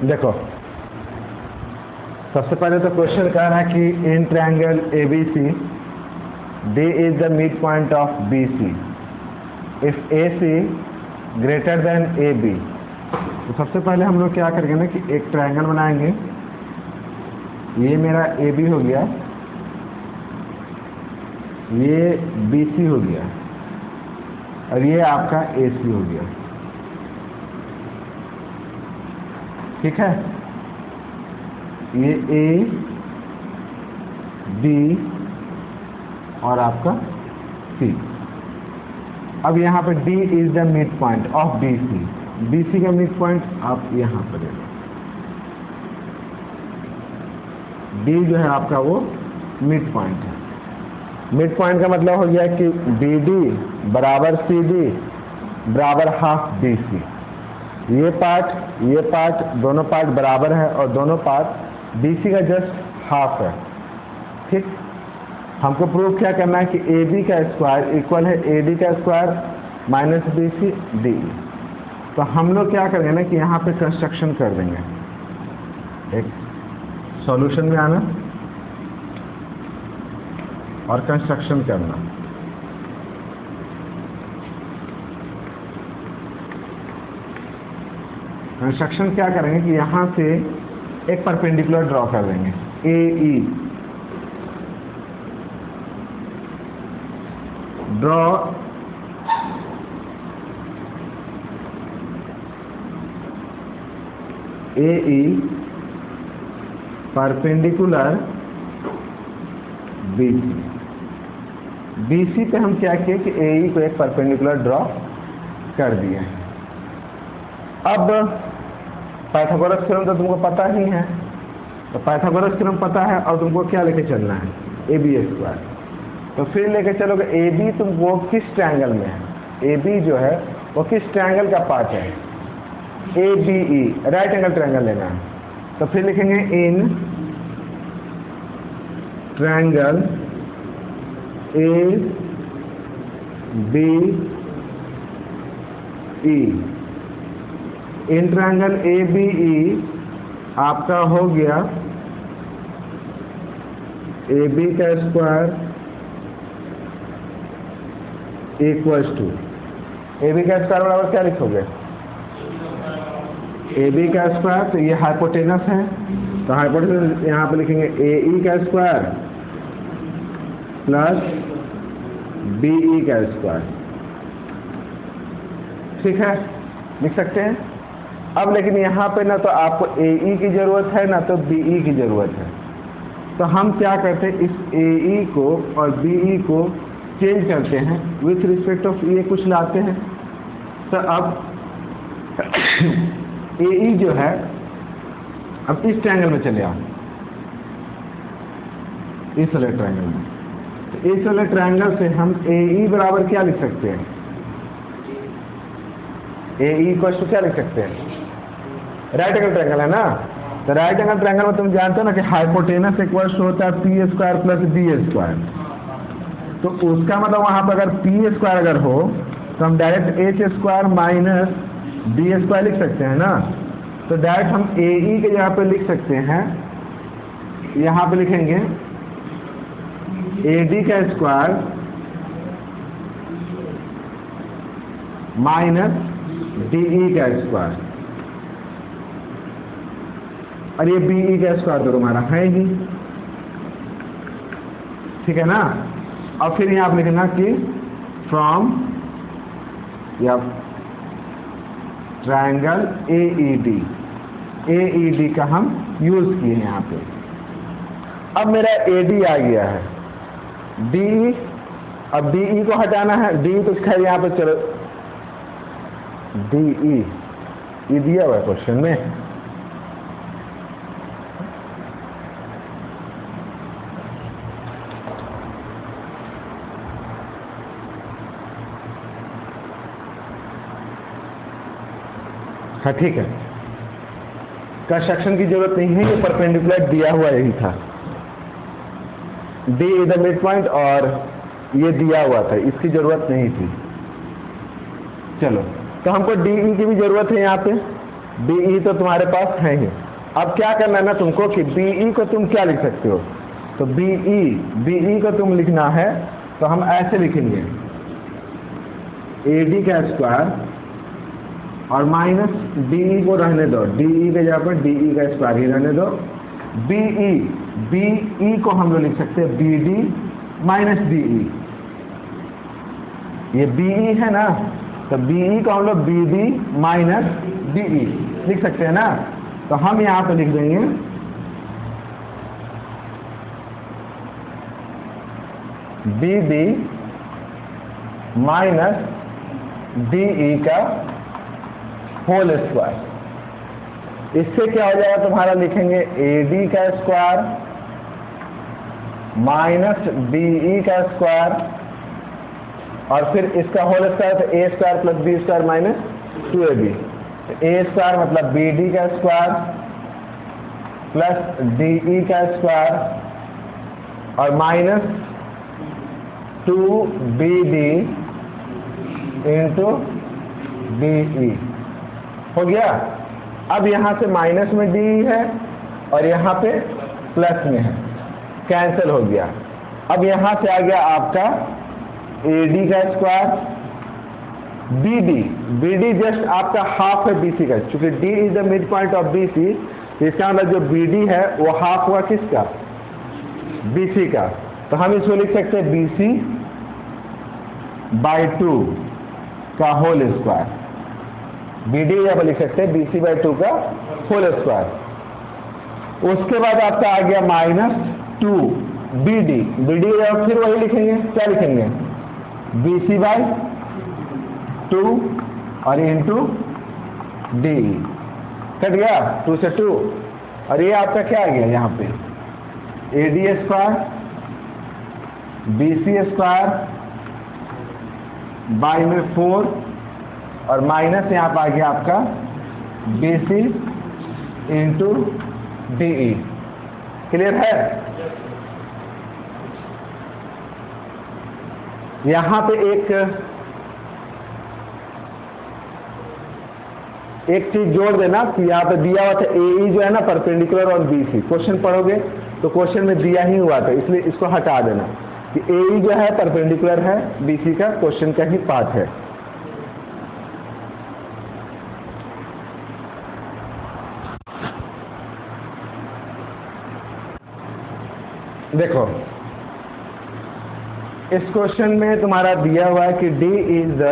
देखो, सबसे पहले तो क्वेश्चन कह रहा है कि in triangle ABC D is the mid point of BC if AC greater than AB। तो सबसे पहले हम लोग क्या करेंगे ना कि एक ट्रायंगल बनाएंगे। ये मेरा AB हो गया, ये BC हो गया और ये आपका AC हो गया। ठीक है, ये A B और आपका C। अब यहाँ पे D is the mid point of BC। BC का मिड पॉइंट आप यहाँ पर ले लो। D जो है आपका वो मिड पॉइंट है। मिड पॉइंट का मतलब हो गया कि BD बराबर CD बराबर हाफ BC। ये पार्ट दोनों पार्ट बराबर है और दोनों पार्ट BC का जस्ट हाफ है। ठीक, हमको प्रूव क्या करना है कि AB का स्क्वायर इक्वल है AD का स्क्वायर माइनस BC DE। तो हम लोग क्या करेंगे ना कि यहाँ पे कंस्ट्रक्शन कर देंगे। एक सॉल्यूशन में आना और कंस्ट्रक्शन करना। कंस्ट्रक्शन क्या करेंगे कि यहाँ से एक परपेंडिकुलर ड्रॉ कर देंगे AE। Draw AE perpendicular BC। BC पे हम क्या किए कि AE को एक परपेंडिकुलर ड्रॉ कर दिए। अब पाइथागोरस थ्योरम तो तुमको पता ही है, तो पाइथागोरस थ्योरम पता है और तुमको क्या लेके चलना है AB स्क्वायर। तो फिर लेके चलोगे AB तुमको किस ट्रायंगल में है, AB जो है वो किस ट्रायंगल का पार्ट है, ABE राइट एंगल ट्रायंगल लेना है। तो फिर लिखेंगे in triangle ABE। In triangle ABE आपका हो गया AB का स्क्वायर इक्वल्स टू AB का स्क्वायर बराबर क्या लिखोगे, AB का स्क्वायर। तो ये हाइपोटेनस है, तो हाइपोटेनस यहाँ पे लिखेंगे AE का स्क्वायर प्लस BE का स्क्वायर। ठीक है, लिख सकते हैं। अब लेकिन यहाँ पे ना तो आपको AE की ज़रूरत है ना तो BE की ज़रूरत है। तो हम क्या करते हैं, इस AE को और BE को चेंज करते हैं विथ रिस्पेक्ट ऑफ ये कुछ लाते हैं। तो अब AE जो है अब इस ट्रायंगल में चले आओ, इस वाले ट्रायंगल में। तो इस वाले ट्रायंगल से हम AE बराबर क्या लिख सकते हैं, AE इक्वल टू क्या लिख सकते हैं, राइट एंगल ट्रायंगल है ना। तो राइट एंगल ट्रायंगल में तुम जानते हो ना कि हाइपोटेनस इक्वल्स होता है P square plus B square. तो उसका मतलब वहां पर अगर P स्क्वायर अगर हो तो हम direct H square minus B square लिख सकते हैं ना। तो डायरेक्ट हम AE के जगह पे लिख सकते हैं, यहाँ पे लिखेंगे AD का स्क्वायर माइनस DE का स्क्वायर और ये BE का स्क्वायर तो तुम्हारा है ही। ठीक है ना। और फिर यहाँ आप लिखना कि फ्रॉम या ट्रायंगल AED का हम यूज किए यहाँ पे। अब मेरा AD आ गया है, DE अब DE को हटाना है। DE तो खैर यहाँ पे चलो DE ये दिया हुआ है क्वेश्चन में। हाँ ठीक है, कंस्ट्रक्शन की जरूरत नहीं है, ये परपेंडिकुलर दिया हुआ यही था। D is the mid point और ये दिया हुआ था, इसकी जरूरत नहीं थी। चलो, तो हमको DE की भी जरूरत है यहाँ पे। BE तो तुम्हारे पास है ही। अब क्या करना है ना तुमको कि BE को तुम क्या लिख सकते हो, तो BE को तुम लिखना है तो हम ऐसे लिखेंगे AD का स्क्वायर और माइनस DE को रहने दो, DE के जगह पर DE का स्क्वायर ही रहने दो। BE को हम लोग लिख सकते हैं BD माइनस DE, ये BE है ना, तो BE को हम लोग BD माइनस DE लिख सकते हैं ना। तो हम यहाँ पे लिख देंगे BD माइनस DE का होल स्क्वायर। इससे क्या हो जाएगा तुम्हारा, लिखेंगे AD का स्क्वायर माइनस DE का स्क्वायर और फिर इसका होल स्क्वायर, तो A square plus B square minus 2AB। A square मतलब BD का स्क्वायर प्लस DE का स्क्वायर और माइनस 2BD इंटू DE हो गया। अब यहाँ से माइनस में DE है और यहाँ पे प्लस में है, कैंसिल हो गया। अब यहाँ से आ गया आपका AD का स्क्वायर, BD जस्ट आपका हाफ है BC का, चूंकि D is the mid point of BC, इसका मतलब जो BD है वो हाफ हुआ किसका, BC का। तो हम इसको लिख सकते हैं BC बाई 2 का होल स्क्वायर, BD यहाँ पर लिख सकते हैं BC बाई 2 का होल स्क्वायर। उसके बाद आपका आ गया माइनस 2BD, फिर वही लिखेंगे, क्या लिखेंगे BC बाई 2 और इंटू DE, कट गया 2 से 2। और ये आपका क्या आ गया यहाँ पे AD square BC square by में 4 और माइनस यहाँ पर आ गया आपका BC इंटू DE। क्लियर है? यहाँ पे एक चीज जोड़ देना कि यहाँ पे दिया हुआ था AE जो है ना परपेंडिकुलर और BC, क्वेश्चन पढ़ोगे तो क्वेश्चन में दिया ही हुआ था, इसलिए इसको हटा देना कि AE जो है परपेंडिकुलर है BC का, क्वेश्चन का ही पार्ट है। देखो इस क्वेश्चन में तुम्हारा दिया हुआ है कि D is the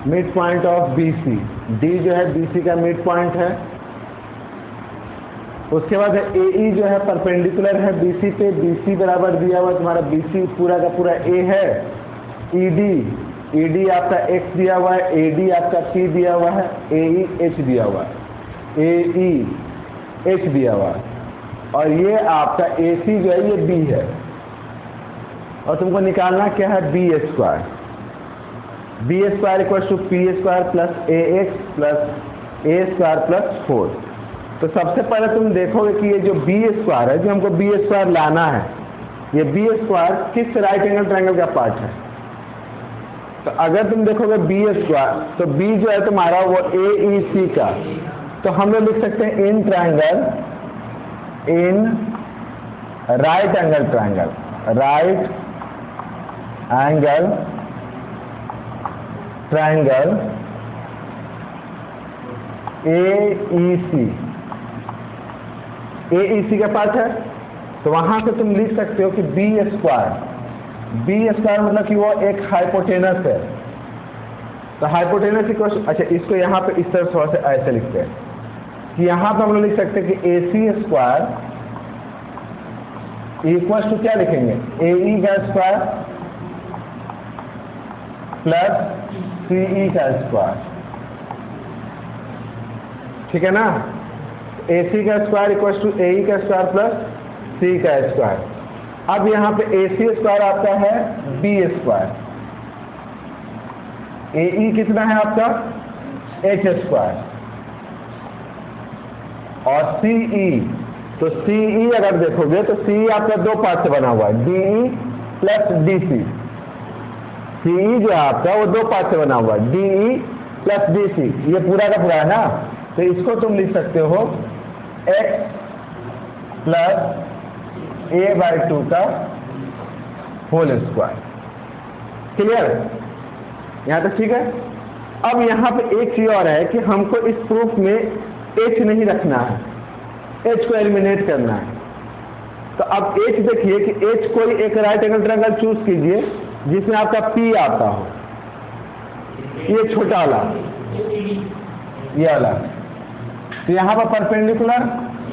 mid point of BC, D जो है BC का मिड पॉइंट है। उसके बाद AE जो है परपेंडिकुलर है BC पे, BC बराबर दिया हुआ है तुम्हारा BC पूरा का पूरा A है, ED आपका X दिया हुआ है, AD आपका P दिया हुआ है, AE H दिया हुआ है, AE H दिया हुआ है और ये आपका AC जो है ये B है। और तुमको निकालना क्या है B square, B square equal to P square plus AX plus A square plus 4। तो सबसे पहले तुम देखोगे कि ये जो B स्क्वायर है, जो हमको B स्क्वायर लाना है, ये B स्क्वायर किस राइट एंगल ट्रायंगल का पार्ट है। तो अगर तुम देखोगे B स्क्वायर, तो B जो है तुम्हारा वो AEC का, तो हम लोग लिख सकते हैं in triangle, in right angle triangle, right angle triangle AEC का पार्ट है। तो वहां से तुम लिख सकते हो कि B स्क्वायर मतलब कि वो एक हाइपोटेनस है। तो हाइपोटेनस इक्वल, अच्छा इसको यहाँ पे इस तरह थोड़ा सा ऐसे लिखते हैं कि यहाँ पे हम लोग लिख सकते हैं कि AC स्क्वायर इक्वल टू क्या लिखेंगे AE का स्क्वायर प्लस CE का स्क्वायर, ठीक है ना। AC का स्क्वायर इक्वल टू AE का स्क्वायर प्लस C का स्क्वायर। अब यहाँ पे AC स्क्वायर आपका है B स्क्वायर, AE कितना है आपका H स्क्वायर और CE, तो CE अगर देखोगे तो CE आपका दो पार्ट से बना हुआ है, DE प्लस DC। CE जो है आपका वो दो पार्ट से बना हुआ है, DE प्लस DC, ये पूरा का पूरा है ना। तो इसको तुम लिख सकते हो x प्लस a/2 का होल स्क्वायर। क्लियर? यहाँ तक ठीक है। अब यहाँ पे एक चीज और है कि हमको इस प्रूफ में h नहीं रखना है, h को एलिमिनेट करना है। तो अब h देखिए कि h कोई एक राइट एंगल ट्रायंगल चूज कीजिए जिसमें आपका p आता हो, ये छोटा वाला, ये वाला। तो यहाँ पर परपेंडिकुलर,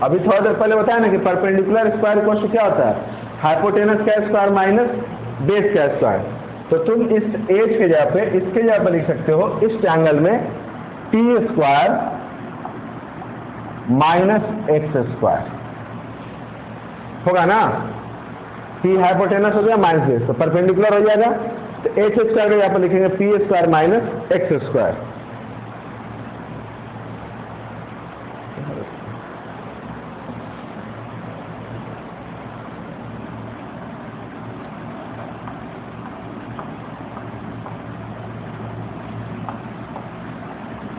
अभी थोड़ा देर पहले बताया ना कि परपेंडिकुलर स्क्वायर इक्वल टू क्या होता है, हाइपोटेनस का स्क्वायर माइनस बेस का स्क्वायर। तो तुम इस एज के जगह पे, इसके जगह पे लिख सकते हो इस ट्रायंगल में T square minus x square होगा ना। टी हाइपोटेनस हो गया माइनस बेस, तो परपेंडिकुलर हो जाएगा। तो एच स्क्वायर के जगह पे लिखेंगे P square minus x square.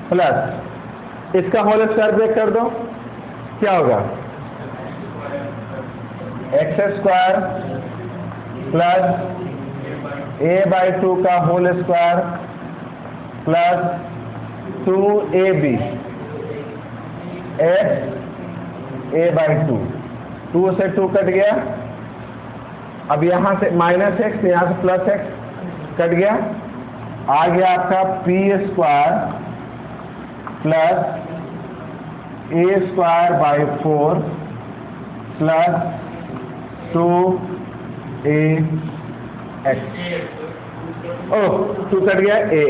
Plus इसका होल स्क्वायर ब्रेक कर दो, क्या होगा, एक्स स्क्वायर प्लस a/2 का whole square plus 2ab x a/2, 2 से 2 कट गया। अब यहाँ से माइनस एक्स, यहाँ से प्लस एक्स कट गया, आ गया आपका P square plus a square by 4 plus 2ax। Oh, 2 cut गया a।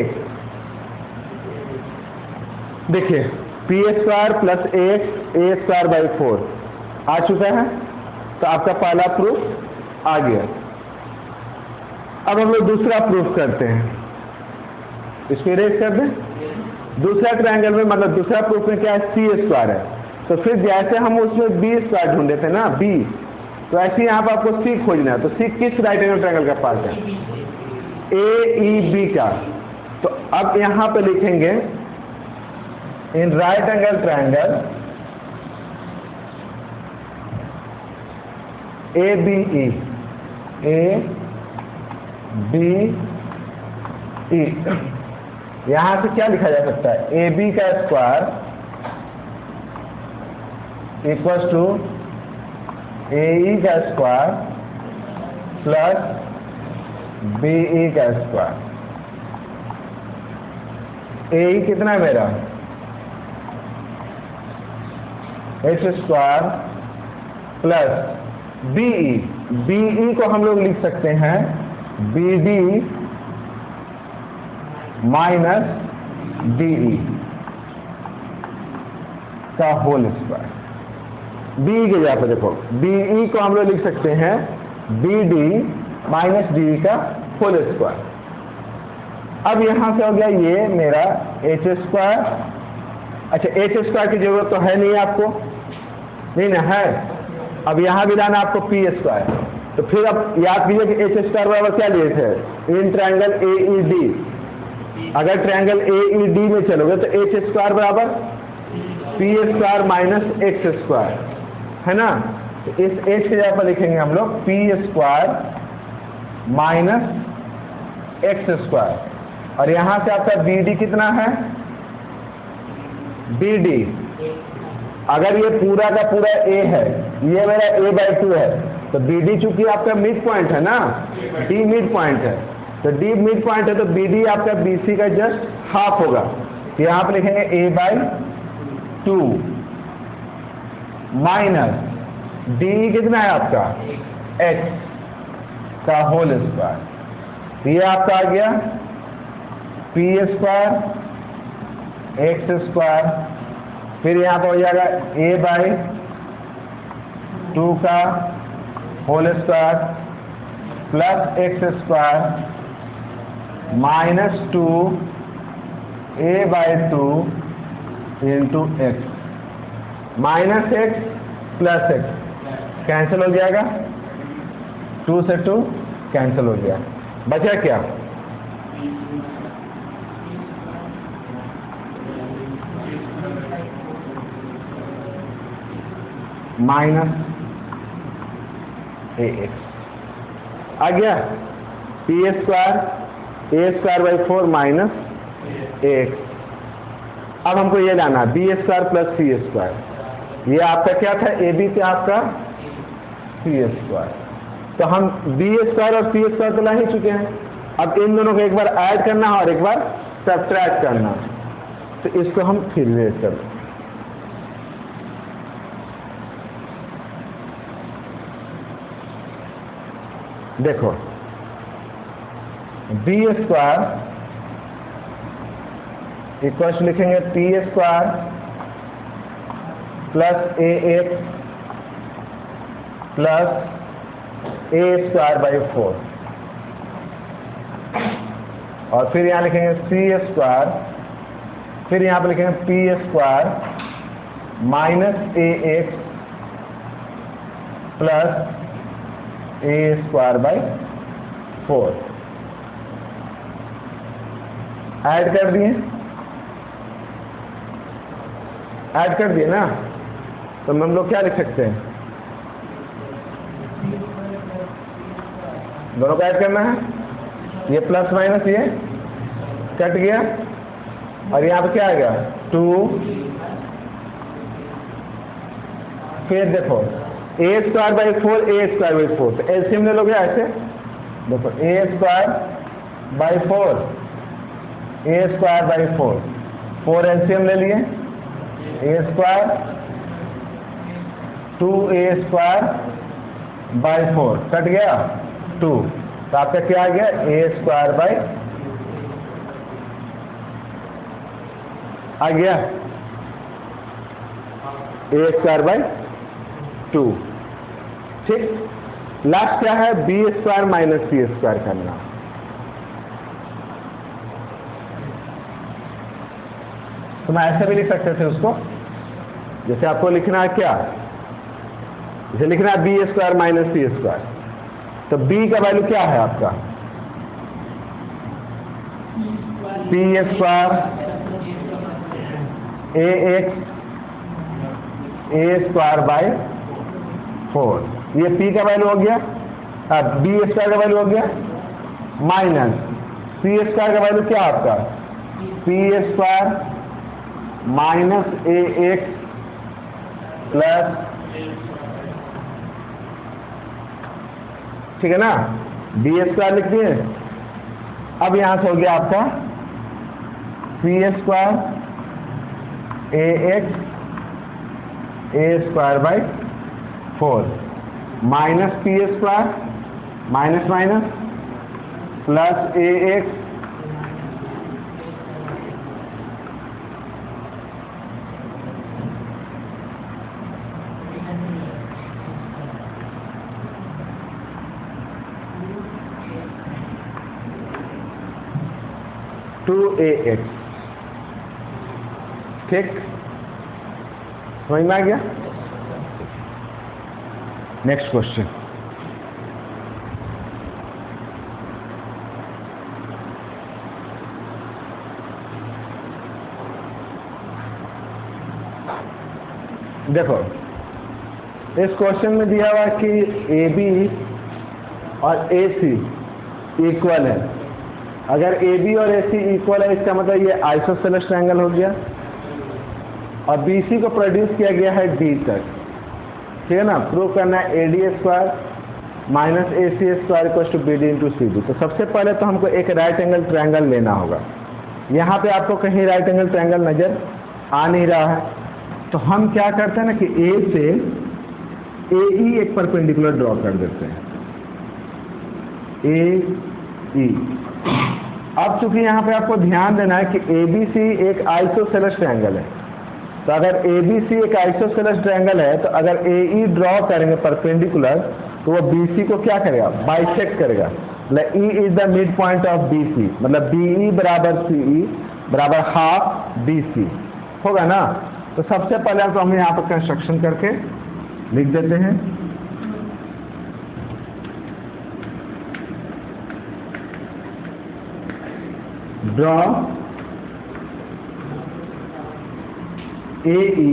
देखिए P square plus a square by 4 आ चुका है। तो आपका पहला प्रूफ आ गया। अब हम लोग दूसरा प्रूफ करते हैं, इसको इरेज कर दें। दूसरा ट्रायंगल में, मतलब दूसरा प्रूफ में क्या है, सी स्क्वायर है। तो फिर जैसे हम उसमें बी स्क्वायर ढूंढे थे ना, बी, तो ऐसे यहाँ पर आपको सी खोजना है। तो सी किस राइट एंगल ट्रायंगल का पार्ट है, ए ई बी का। तो अब यहाँ पे लिखेंगे in right angle triangle A B E, A B E. यहां से क्या लिखा जा सकता है, ए बी का square equal to A E का स्क्वायर प्लस बी ई का स्क्वायर। ए ई कितना है मेरा, H square plus B E. B E को हम लोग लिख सकते हैं B D minus D E का होल स्क्वायर। बी के जगह पर देखो, बी ई को हम लोग लिख सकते हैं B D minus D E का होल स्क्वायर। अब यहां से हो गया ये मेरा एच स्क्वायर। अच्छा, एच स्क्वायर की जरूरत तो है नहीं आपको, नहीं ना है। अब यहां भी लाना आपको पी स्क्वायर। तो फिर अब याद कीजिए कि एच स्क्वायर बराबर क्या लिए थे, in triangle A E D. अगर ट्रायंगल ए ई डी में चलोगे तो एच स्क्वायर बराबर P square minus x square, है ना। तो इस एच के जगह पर लिखेंगे हम लोग P square minus x square. और यहां से आपका बी डी कितना है, बी डी, अगर ये पूरा का पूरा ए है, ये मेरा a/2 है, तो बी डी चूंकि आपका मिड पॉइंट है ना, डी मिड पॉइंट है, तो डी मिड पॉइंट है, तो बी डी आपका बी सी का जस्ट हाफ होगा। यहां पर लिखेंगे a/2 माइनस डी कितना है आपका, x का होल स्क्वायर। ये आपका आ गया पी स्क्वायर एक्स स्क्वायर, फिर यहाँ पर हो जाएगा a/2 का whole square plus x square minus 2 a/2 into x, minus x plus x cancel हो जाएगा, 2 से 2 कैंसिल हो गया, बचा क्या, माइनस ए एक्स आ गया। P square by 4 minus A x. अब हमको ये लाना बी स्क्वायर प्लस सी स्क्वायर। ये आपका क्या था, ए बी से आपका सी स्क्वायर। तो हम बी स्क्वायर और सी स्क्वायर तो ला ही चुके हैं। अब इन दोनों को एक बार ऐड करना और एक बार सब्ट्रैक्ट करना। तो इसको हम फिर रेज कर देखो, बी स्क्वायर इक्वल लिखेंगे P square plus a x plus A square by 4 और फिर यहां लिखेंगे सी स्क्वायर, फिर यहां पर लिखेंगे P square minus A x plus A square by 4 add कर दिए, ऐड कर दिए ना। तो हम लोग क्या लिख सकते हैं, दोनों को ऐड करना है। ये प्लस माइनस ये कट गया और यहां पे क्या आ गया 2। फिर देखो a square by 4 a square by 4, तो एलसीएम ले लोगे ऐसे। देखो a square by 4 a square by 4 LCM ले लिए। A square 2a square by 4 cut गया 2, तो आपका क्या आ गया ए स्क्वायर बाई आ गया ए स्क्वायर बाई 2। ठीक, लास्ट क्या है बी स्क्वायर माइनस सी स्क्वायर करना। तो मैं ऐसे भी लिख सकते थे उसको, जैसे आपको लिखना है क्या, जैसे लिखना है बी स्क्वायर माइनस सी स्क्वायर। तो बी का वैल्यू क्या है आपका P square a x a square by 4, ये पी का वैल्यू हो गया। बी स्क्वायर का वैल्यू हो गया माइनस सी स्क्वायर का वैल्यू क्या आपका पी स्क्वायर माइनस ए एक्स प्लस, ठीक है ना, बी स्क्वायर लिख दिए। अब यहां से हो गया आपका c square a x a square by 4 minus p square minus minus plus a x two a x. ठीक, समझ में आ गया। नेक्स्ट क्वेश्चन, देखो इस क्वेश्चन में दिया हुआ कि ए बी और ए सी इक्वल है। अगर ए बी और ए सी इक्वल है इसका मतलब ये आइसोसेलेस ट्रायंगल हो गया और बी सी को प्रोड्यूस किया गया है डी तक। ठीक है ना, प्रूव करना है A D square minus A C square equal to B D into C D. तो सबसे पहले तो हमको एक राइट एंगल ट्रायंगल लेना होगा। यहाँ पे आपको कहीं राइट एंगल ट्रायंगल नजर आ नहीं रहा है, तो हम क्या करते हैं ना कि ए से ए ई एक परपेंडिकुलर ड्रॉ कर देते हैं, ए ई। अब चूंकि यहाँ पे आपको ध्यान देना है कि ए बी सी एक आइसोसेलेस ट्रायंगल है, तो अगर ए बी सी एक आइसोसेलेस ट्रायंगल है तो अगर ए ई ड्रॉ करेंगे परपेंडिकुलर तो वो बी सी को क्या करेगा, बाइसेक्ट करेगा। मतलब E is the mid point of B C, मतलब बी ई बराबर सी ई बराबर हाफ बी सी होगा ना। तो सबसे पहले तो हम यहाँ पर कंस्ट्रक्शन करके लिख देते हैं। Draw AE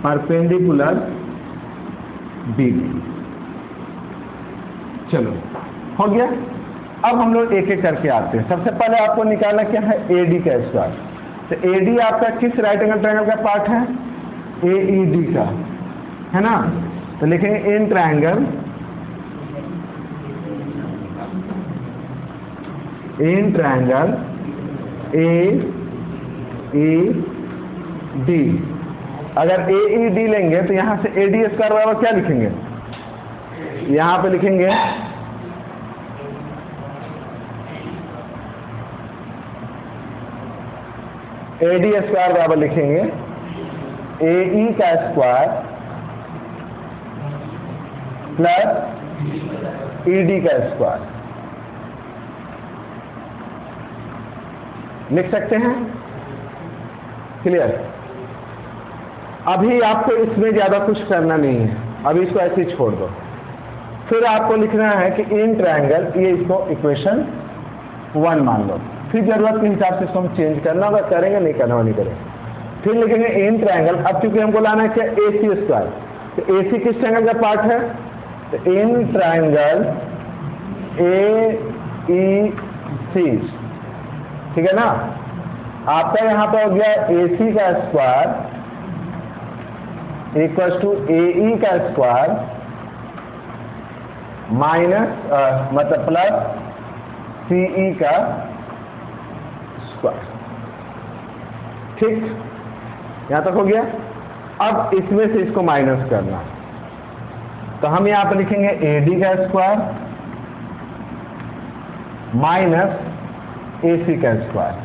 perpendicular BD। चलो हो गया। अब हम लोग एक एक करके आते हैं। सबसे पहले आपको निकालना क्या है, AD का स्क्वायर। तो AD आपका किस राइट एंगल ट्रायंगल का पार्ट है, AED का, है ना। तो लिखेंगे इन ट्रायंगल AED। अगर AED लेंगे तो यहां से AD स्क्वायर बराबर क्या लिखेंगे, यहां पे लिखेंगे AD स्क्वायर बराबर लिखेंगे AE का स्क्वायर प्लस ED का स्क्वायर। लिख सकते हैं, क्लियर। अभी आपको इसमें ज्यादा कुछ करना नहीं है, अभी इसको ऐसे ही छोड़ दो। फिर आपको लिखना है कि इन ट्रायंगल, ये इसको इक्वेशन 1 मान लो। फिर जरूरत के हिसाब से इसको हम चेंज करना होगा, करेंगे नहीं करना नहीं करेंगे। फिर लिखेंगे इन ट्रायंगल, अब चूंकि हमको लाना है क्या, AC स्क्वायर। तो AC किस ट्रायंगल का पार्ट है, तो इन ट्रायंगल AEC, ठीक है ना। आपका यहां पर हो गया AC का स्क्वायर इक्वल टू AE का स्क्वायर माइनस मतलब प्लस CE का स्क्वायर। ठीक, यहां तक हो गया। अब इसमें से इसको माइनस करना, तो हम यहां पर लिखेंगे AD का स्क्वायर माइनस AC का स्क्वायर।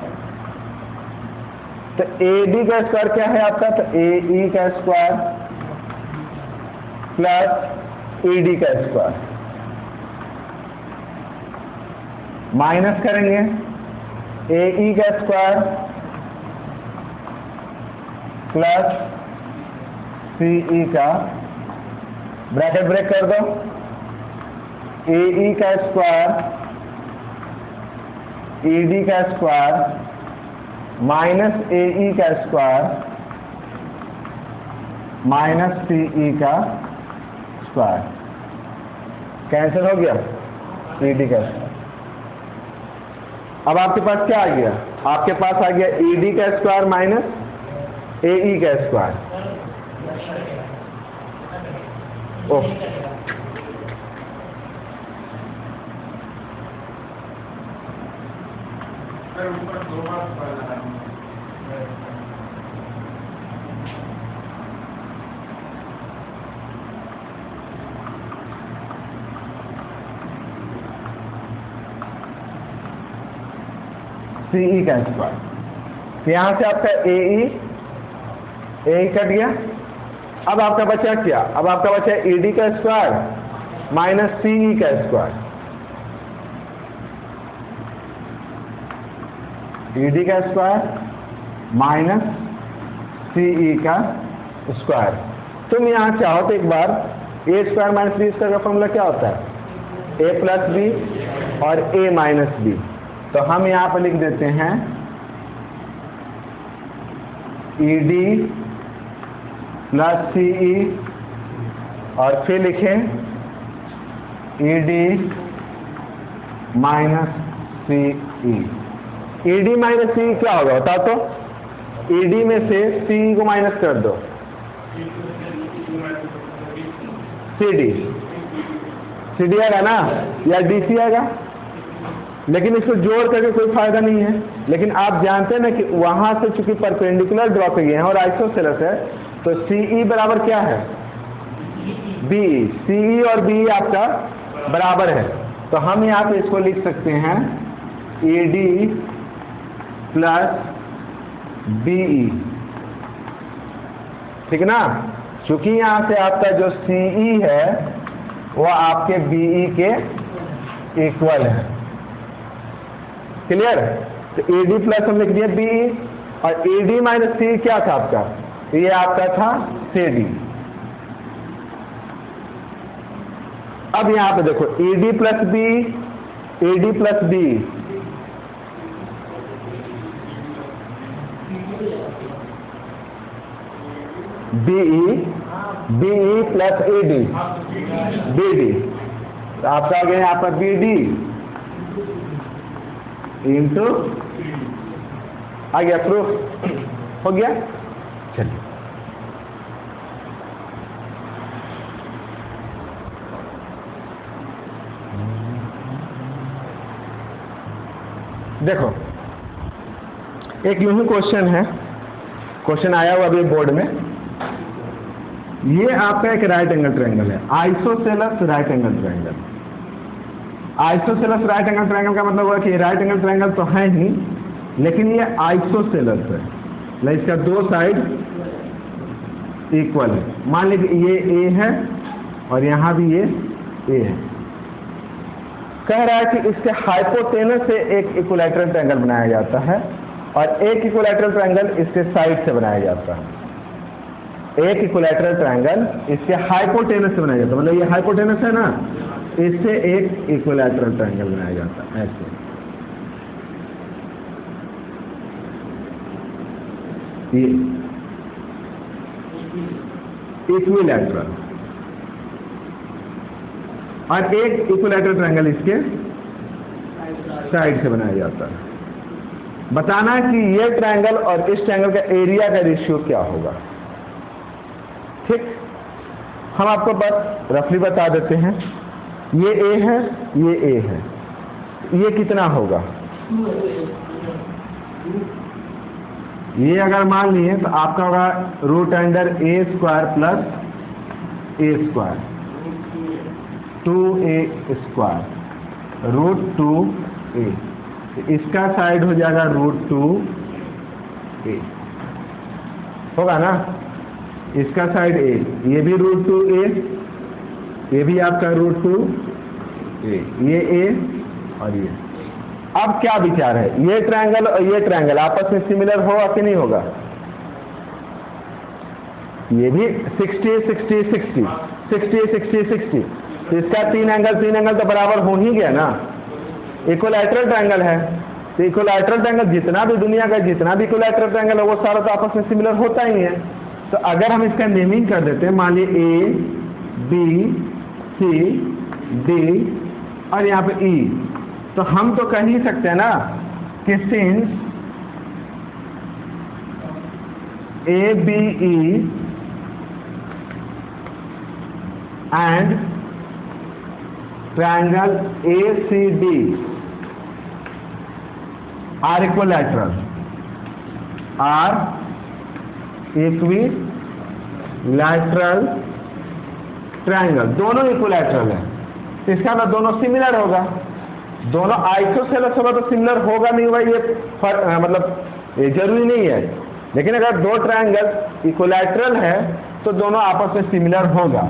तो AD का स्क्वायर क्या है आपका, तो AE का स्क्वायर प्लस ED का स्क्वायर माइनस करेंगे AE का स्क्वायर प्लस CE का, ब्रैकेट ब्रेक कर दो, AE का स्क्वायर ED का स्क्वायर माइनस AE का स्क्वायर माइनस CE का स्क्वायर, कैंसिल हो गया ED का स्क्वायर। अब आपके पास क्या आ गया, आपके पास आ गया ED का स्क्वायर माइनस AE का स्क्वायर। ओह, CE का स्क्वायर। यहां से आपका AE कट गया। अब आपका बचा क्या, अब आपका बचा ED का स्क्वायर माइनस CE का स्क्वायर। ED का स्क्वायर माइनस CE का स्क्वायर। तुम यहां चाहो तो एक बार A square minus B square का फॉर्मूला क्या होता है, A प्लस B और A माइनस B। तो हम यहां पर लिख देते हैं ED प्लस CE और फिर लिखें ED minus CE। ED minus CE क्या होगा बता तो, ED में से CE को माइनस कर दो, CD आएगा ना, या DC आएगा। लेकिन इसको जोड़ करके कोई फायदा नहीं है। लेकिन आप जानते हैं ना कि वहां से चूंकि परपेंडिकुलर ड्रॉ किए हैं और आइसोसेलेस है, तो CE बराबर क्या है, BE। CE और BE आपका बराबर है, तो हम यहाँ पे इसको लिख सकते हैं ED प्लस BE, ठीक ना। चूंकि यहाँ से आपका जो CE है वो आपके BE के इक्वल है, क्लियर। तो AD प्लस हम लिख दिया BE, और AD माइनस CE क्या था आपका, ये आपका था CD। अब यहां पे देखो AD plus BE, AD plus BE, BE plus AD BD, तो आपका आ गया यहाँ पर BD इंटू, आ गया प्रूफ हो गया। चलिए देखो, एक यूं ही क्वेश्चन है, क्वेश्चन आया हुआ अभी बोर्ड में। ये आपका एक राइट एंगल ट्रायंगल है, isosceles right angle triangle. Isosceles right angle triangle का मतलब हुआ कि राइट एंगल ट्रायंगल तो है ही, लेकिन ये आइसोसेलेस है, मतलब इसका दो साइड इक्वल है। मान लीजिए ये A है और यहाँ भी ये A है। कह रहा है कि इसके हाइपोटेनस से एक इक्विलैटरल ट्रायंगल बनाया जाता है और एक इक्विलैटरल ट्रायंगल इसके साइड से बनाया जाता है। एक इक्विलैटरल ट्रायंगल इसके हाइपोटेनस से बनाया जाता है, मतलब ये हाइपोटेनस है ना, इससे एक इक्विलैटरल ट्रायंगल बनाया जाता है ऐसे। ये इक्विलैटरल और एक इक्विलैटरल ट्रायंगल इसके साइड से बनाया जाता है। बताना है कि ये ट्रायंगल और इस ट्रायंगल का एरिया का रेशियो क्या होगा। ठीक, हम आपको बस रफली बता देते हैं। ये A है, ये A है, ये कितना होगा? ये अगर मान लिए तो आपका होगा root under A square plus A square 2A square root 2A। इसका साइड हो जाएगा रूट 2A, होगा ना, इसका साइड A, ये भी रूट 2A, ये भी आपका रूट 2A, ये A और ये। अब क्या विचार है, ये ट्रायंगल और ये ट्रायंगल आपस में सिमिलर होगा कि नहीं होगा? ये भी 60 60 60 60 60 60, तो इसका तीन एंगल तो बराबर हो ही गया ना। इक्विलैटरल ट्रायंगल है, तो इक्विलैटरल ट्रायंगल जितना भी दुनिया का जितना भी इक्विलैटरल ट्रायंगल है वो सारा तो आपस में सिमिलर होता ही है। तो अगर हम इसका नेमिंग कर देते हैं, मान लीजिए A B C D और यहाँ पे E, तो हम तो कह ही सकते हैं ना कि since ABE and triangle ACD are equilateral, are equilateral triangle, दोनों इक्विलैटरल है, तो इसका मतलब दोनों सिमिलर होगा। दोनों आइसोसेलेस होगा तो सिमिलर होगा नहीं होगा, ये मतलब ये जरूरी नहीं है, लेकिन अगर दो ट्रायंगल इक्विलैटरल है तो दोनों आपस में सिमिलर होगा।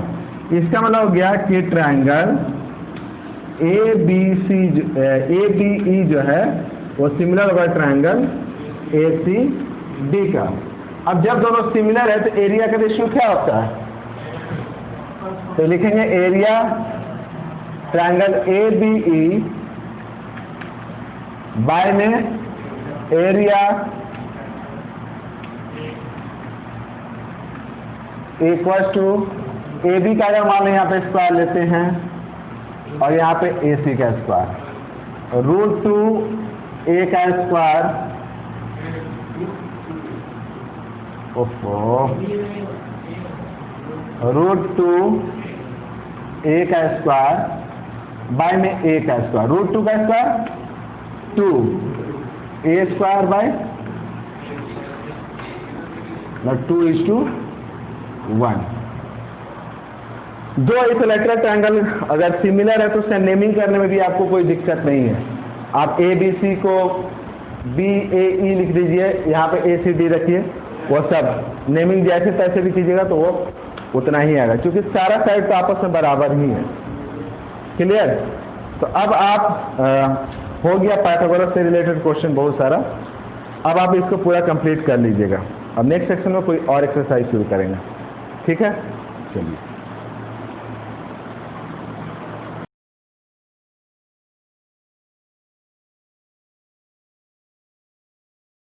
इसका मतलब हो गया कि ट्रायंगल ABE जो है वो सिमिलर होगा ट्रायंगल ACD का। अब जब दोनों सिमिलर है तो एरिया का रेशियो क्या होता है? तो लिखेंगे एरिया ट्रायंगल ABE बाय में एरिया इक्वल टू AB का अगर मान यहाँ पे स्क्वायर लेते हैं और यहाँ पे AC का स्क्वायर रूट 2A का स्क्वायर, रूट 2A का स्क्वायर बाय में A का स्क्वायर, रूट 2 का स्क्वायर 2A स्क्वायर बाय 2:1। दो इक्विलैटरल ट्रायंगल अगर सिमिलर है तो उसका नेमिंग करने में भी आपको कोई दिक्कत नहीं है। आप ABC को BAE लिख दीजिए, यहाँ पे ACD रखिए, वो सब नेमिंग जैसे तैसे भी कीजिएगा तो वो उतना ही आएगा, क्योंकि सारा साइड तो आपस में बराबर ही है। क्लियर? तो अब आप हो गया पाइथागोरस से रिलेटेड क्वेश्चन बहुत सारा। अब आप इसको पूरा कंप्लीट कर लीजिएगा। अब नेक्स्ट सेक्शन में कोई और एक्सरसाइज शुरू करेंगे। ठीक है, चलिए।